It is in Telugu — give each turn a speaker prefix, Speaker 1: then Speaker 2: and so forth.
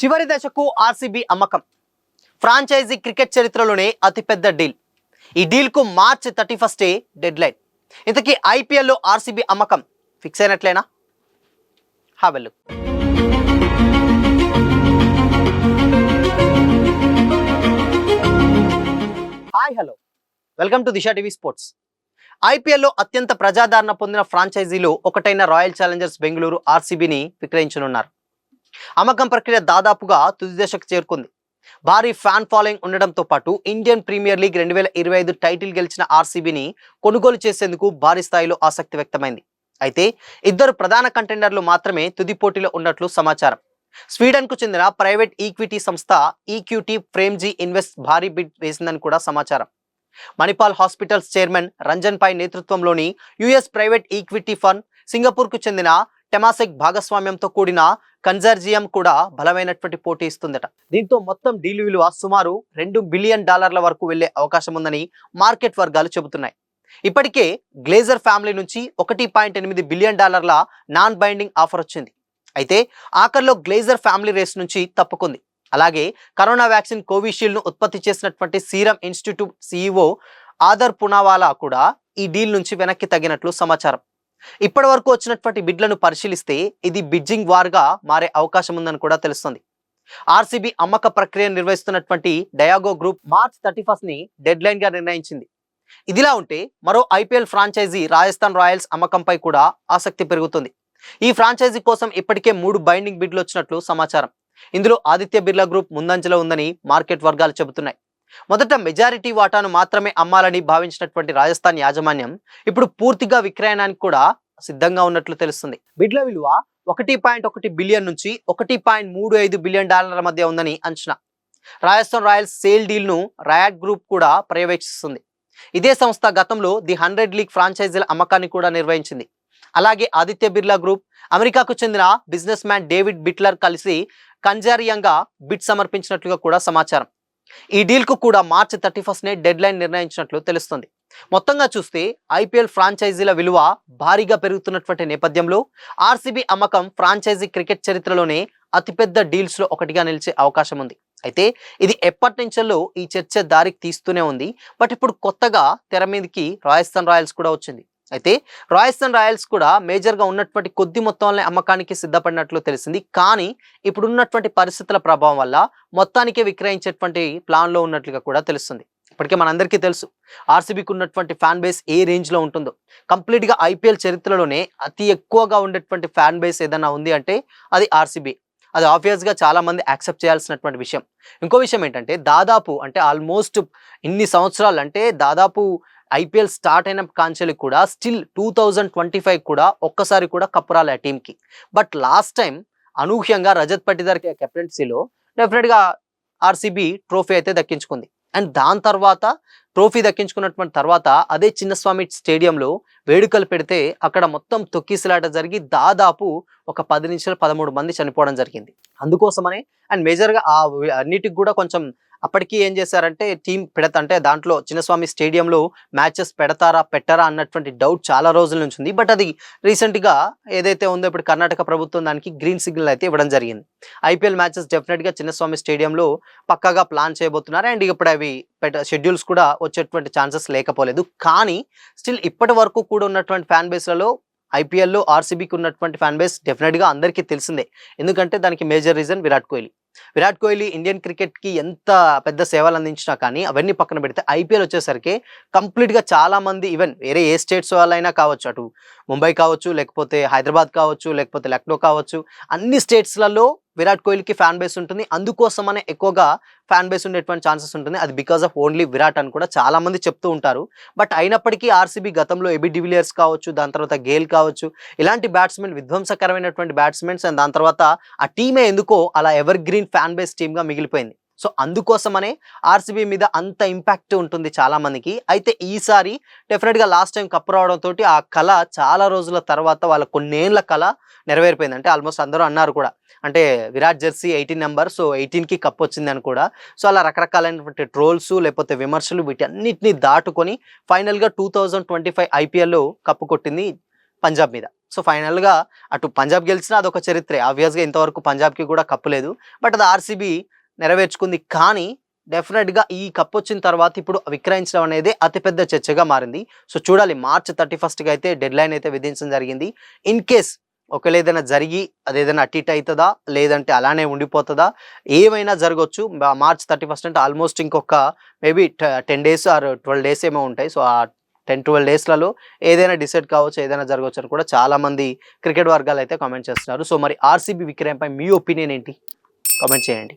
Speaker 1: చివరి దశకు ఆర్సీబీ అమ్మకం. ఫ్రాంచైజీ క్రికెట్ చరిత్రలోనే అతిపెద్ద డీల్. ఈ డీల్కు మార్చ్ 31 డెడ్ లైన్. ఇంతకీ ఐపీఎల్లో ఆర్సీబీ అమ్మకం ఫిక్స్ అయినట్లేనా? వెళ్ళు. Hi hello, welcome to Disha TV sports. ఐపీఎల్లో అత్యంత ప్రజాదరణ పొందిన ఫ్రాంచైజీలో ఒకటైన రాయల్ ఛాలెంజర్స్ బెంగళూరు ఆర్సీబీని విక్రయించనున్నారు. అమ్మకం ప్రక్రియ దాదాపుగా తుది దశకు చేరుకుంది. భారీ ఫ్యాన్ ఫాలోయింగ్ ఉండడంతో పాటు ఇండియన్ ప్రీమియర్ లీగ్ 2025 టైటిల్ గెలిచిన ఆర్సీబీని కొనుగోలు చేసేందుకు భారీ స్థాయిలో ఆసక్తి వ్యక్తమైంది. అయితే ఇద్దరు ప్రధాన కంటెండర్లు మాత్రమే తుది పోటీలో ఉన్నట్లు సమాచారం. స్వీడన్కు చెందిన ప్రైవేట్ ఈక్విటీ సంస్థ ఈక్విటీ ఫ్రేమ్జీ ఇన్వెస్ట్ భారీ బిడ్ వేసిందని కూడా సమాచారం. మణిపాల్ హాస్పిటల్స్ చైర్మన్ రంజన్ పై నేతృత్వంలోని యుఎస్ ప్రైవేట్ ఈక్విటీ ఫండ్, సింగపూర్కు చెందిన టెమాసెక్ భాగస్వామ్యంతో కూడిన కన్జర్జియం కూడా బలమైనటువంటి పోటీ ఇస్తుందట. దీంతో మొత్తం డీల్ విలువ సుమారు $2 బిలియన్ వరకు వెళ్లే అవకాశం ఉందని మార్కెట్ వర్గాలు చెబుతున్నాయి. ఇప్పటికే గ్లేజర్ ఫ్యామిలీ నుంచి $1.8 బిలియన్ నాన్ బైండింగ్ ఆఫర్ వచ్చింది. అయితే ఆఖర్లో గ్లేజర్ ఫ్యామిలీ రేస్ నుంచి తప్పుకుంది. అలాగే కరోనా వ్యాక్సిన్ కోవిషీల్డ్ ను ఉత్పత్తి చేసినటువంటి serum institute CEO other Poonawalla కూడా ఈ డీల్ నుంచి వెనక్కి తగ్గినట్లు సమాచారం. ఇప్పటి వరకు వచ్చినటువంటి బిడ్లను పరిశీలిస్తే ఇది బిడ్జింగ్ వార్గా మారే అవకాశం ఉందని కూడా తెలుస్తుంది. ఆర్సీబీ అమ్మక ప్రక్రియ నిర్వహిస్తున్నటువంటి డయాగో గ్రూప్ మార్చ్ 31 డెడ్ లైన్ గా నిర్ణయించింది. ఇదిలా ఉంటే మరో ఐపీఎల్ ఫ్రాంచైజీ రాజస్థాన్ రాయల్స్ అమ్మకంపై కూడా ఆసక్తి పెరుగుతుంది. ఈ ఫ్రాంచైజీ కోసం ఇప్పటికే 3 బైండింగ్ బిడ్లు వచ్చినట్లు సమాచారం. ఇందులో ఆదిత్య బిర్లా గ్రూప్ ముందంజలో ఉందని మార్కెట్ వర్గాలు చెబుతున్నాయి. మొదట మెజారిటీ వాటాను మాత్రమే అమ్మాలని భావించినటువంటి రాజస్థాన్ యాజమాన్యం ఇప్పుడు పూర్తిగా విక్రయణానికి కూడా సిద్ధంగా ఉన్నట్లు తెలుస్తుంది. బిడ్ల విలువ 1.1 బిలియన్ నుంచి $1.35 బిలియన్ మధ్య ఉందని అంచనా. రాజస్థాన్ రాయల్స్ సేల్ డీల్ ను రాయట్ గ్రూప్ కూడా పర్యవేక్షిస్తుంది. ఇదే సంస్థ గతంలో ది 100 లీగ్ ఫ్రాంచైజీల అమ్మకాన్ని కూడా నిర్వహించింది. అలాగే ఆదిత్య బిర్లా గ్రూప్, అమెరికాకు చెందిన బిజినెస్ మ్యాన్ డేవిడ్ బిట్లర్ కలిసి కన్జారియంగా బిడ్ సమర్పించినట్లుగా కూడా సమాచారం. ఈ డీల్ కు కూడా మార్చి 31 డెడ్ లైన్ నిర్ణయించినట్లు తెలుస్తుంది. మొత్తంగా చూస్తే ఐపీఎల్ ఫ్రాంచైజీల విలువ భారీగా పెరుగుతున్నటువంటి నేపథ్యంలో ఆర్సీబీ అమ్మకం ఫ్రాంచైజీ క్రికెట్ చరిత్రలోనే అతిపెద్ద డీల్స్ లో ఒకటిగా నిలిచే అవకాశం ఉంది. అయితే ఇది ఎప్పటి నుంచో ఈ చర్చ దారికి తీస్తూనే ఉంది. బట్ ఇప్పుడు కొత్తగా తెర మీదకి రాజస్థాన్ రాయల్స్ కూడా వచ్చింది. అయితే రాజస్థాన్ రాయల్స్ కూడా మేజర్గా ఉన్నటువంటి కొద్ది మొత్తంలో అమ్మకానికి సిద్ధపడినట్లు తెలిసింది. కానీ ఇప్పుడున్నటువంటి పరిస్థితుల ప్రభావం వల్ల మొత్తానికే విక్రయించేటువంటి ప్లాన్లో ఉన్నట్లుగా కూడా తెలుస్తుంది. ఇప్పటికే మనందరికీ తెలుసు ఆర్సీబీకి ఉన్నటువంటి ఫ్యాన్ బేస్ ఏ రేంజ్లో ఉంటుందో. కంప్లీట్గా ఐపీఎల్ చరిత్రలోనే అతి ఎక్కువగా ఉండేటువంటి ఫ్యాన్ బేస్ ఏదైనా ఉంది అంటే అది ఆర్సీబీ. అది ఆబ్వియస్గా చాలా మంది యాక్సెప్ట్ చేయాల్సినటువంటి విషయం. ఇంకో విషయం ఏంటంటే దాదాపు అంటే ఆల్మోస్ట్ ఇన్ని సంవత్సరాలు అంటే దాదాపు ఐపీఎల్ స్టార్ట్ అయిన కాంచెలు కూడా స్టిల్ 2025 కూడా ఒక్కసారి కూడా కప్పు రాలే ఆ టీంకి. బట్ లాస్ట్ టైం అనూహ్యంగా రజత్ పటిదార్ కెప్టెన్సీలో డెఫినెట్గా ఆర్సీబీ ట్రోఫీ అయితే దక్కించుకుంది. అండ్ దాని తర్వాత ట్రోఫీ దక్కించుకున్నటువంటి తర్వాత అదే చిన్నస్వామి స్టేడియంలో వేడుకలు పెడితే అక్కడ మొత్తం తొక్కిసలాట జరిగి దాదాపు ఒక 10 నుంచి 13 మంది చనిపోవడం జరిగింది. అందుకోసమనే అండ్ మేజర్గా ఆ అన్నిటికి కూడా కొంచెం అప్పటికి ఏం చేశారంటే టీం అంటే దాంట్లో చిన్నస్వామి స్టేడియంలో మ్యాచెస్ పెడతారా పెట్టరా అన్నటువంటి డౌట్ చాలా రోజుల నుంచి ఉంది. బట్ అది రీసెంట్గా ఏదైతే ఉందో ఇప్పుడు కర్ణాటక ప్రభుత్వం దానికి గ్రీన్ సిగ్నల్ అయితే ఇవ్వడం జరిగింది. ఐపీఎల్ మ్యాచెస్ డెఫినెట్గా చిన్నస్వామి స్టేడియంలో పక్కాగా ప్లాన్ చేయబోతున్నారు. అండ్ ఇప్పుడు అవి షెడ్యూల్స్ కూడా వచ్చేటువంటి ఛాన్సెస్ లేకపోలేదు. కానీ స్టిల్ ఇప్పటి వరకు కూడా ఉన్నటువంటి ఫ్యాన్ బేస్లలో ఐపీఎల్లో ఆర్సీబీకి ఉన్నటువంటి ఫ్యాన్ బేస్ డెఫినెట్గా అందరికీ తెలిసిందే. ఎందుకంటే దానికి major reason Virat Kohli Indian క్రికెట్కి ఎంత పెద్ద సేవలు అందించినా కానీ అవన్నీ పక్కన పెడితే ఐపీఎల్ వచ్చేసరికి కంప్లీట్గా చాలామంది ఈవెన్ వేరే ఏ స్టేట్స్ వాళ్ళైనా కావచ్చు, అటు ముంబై కావచ్చు, లేకపోతే హైదరాబాద్ కావచ్చు, లేకపోతే లక్నో కావచ్చు, అన్ని స్టేట్స్లలో విరాట్ కోహ్లీకి ఫ్యాన్ బేస్ ఉంటుంది. అందుకోసమనే ఎక్కువగా ఫ్యాన్ బేస్ ఉండేటువంటి ఛాన్సెస్ ఉంటుంది. అది బికాస్ ఆఫ్ ఓన్లీ విరాట్ అని కూడా చాలా మంది చెప్తూ ఉంటారు. బట్ అయినప్పటికీ ఆర్సీబీ గతంలో ఏబీ డివిలియర్స్ కావచ్చు, దాని తర్వాత గేల్ కావచ్చు, ఇలాంటి బ్యాట్స్మెన్ విధ్వంసకరమైనటువంటి బ్యాట్స్మెన్స్ అండ్ దాని తర్వాత ఆ టీమే ఎందుకో అలా ఎవర్ గ్రీన్ ఫ్యాన్ బేస్ టీమ్గా మిగిలిపోయింది. సో అందుకోసమనే ఆర్సీబీ మీద అంత ఇంపాక్ట్ ఉంటుంది చాలా మందికి. అయితే ఈసారి డెఫినెట్గా లాస్ట్ టైం కప్పు రావడంతో ఆ కళ చాలా రోజుల తర్వాత వాళ్ళ కొన్నేళ్ల కళ నెరవేరిపోయింది. అంటే ఆల్మోస్ట్ అందరూ అన్నారు కూడా, అంటే విరాట్ జెర్సీ 18 నెంబర్, సో 18కి కప్పు వచ్చిందని కూడా. సో అలా రకరకాలైనటువంటి ట్రోల్స్ లేకపోతే విమర్శలు వీటన్నిటిని దాటుకొని ఫైనల్గా 2025 ఐపీఎల్లో కప్పు కొట్టింది పంజాబ్ మీద. సో ఫైనల్గా అటు పంజాబ్ గెలిచినా అదొక చరిత్రే. ఆబ్వియస్గా ఇంతవరకు పంజాబ్కి కూడా కప్పు లేదు. బట్ అది ఆర్సీబీ నెరవేర్చుకుంది. కానీ డెఫినెట్గా ఈ కప్ వచ్చిన తర్వాత ఇప్పుడు విక్రయించడం అనేది అతిపెద్ద చర్చగా మారింది. సో చూడాలి, మార్చ్ 31కి అయితే డెడ్ లైన్ అయితే విధించడం జరిగింది. ఇన్ కేస్ ఒకవేళ ఏదైనా జరిగి అదేదైనా అటు ఇటు అవుతుందా, లేదంటే అలానే ఉండిపోతుందా, ఏమైనా జరగవచ్చు. మార్చ్ 31 అంటే ఆల్మోస్ట్ ఇంకొక మేబీ 10 days ఆర్ 12 days ఏమో ఉంటాయి. సో ఆ 10-12 daysలలో ఏదైనా డిసైడ్ కావచ్చు, ఏదైనా జరగవచ్చు అని కూడా చాలా మంది క్రికెట్ వర్గాలు అయితే కామెంట్ చేస్తున్నారు. సో మరి ఆర్సీబీ విక్రయంపై మీ ఒపీనియన్ ఏంటి? కామెంట్ చేయండి.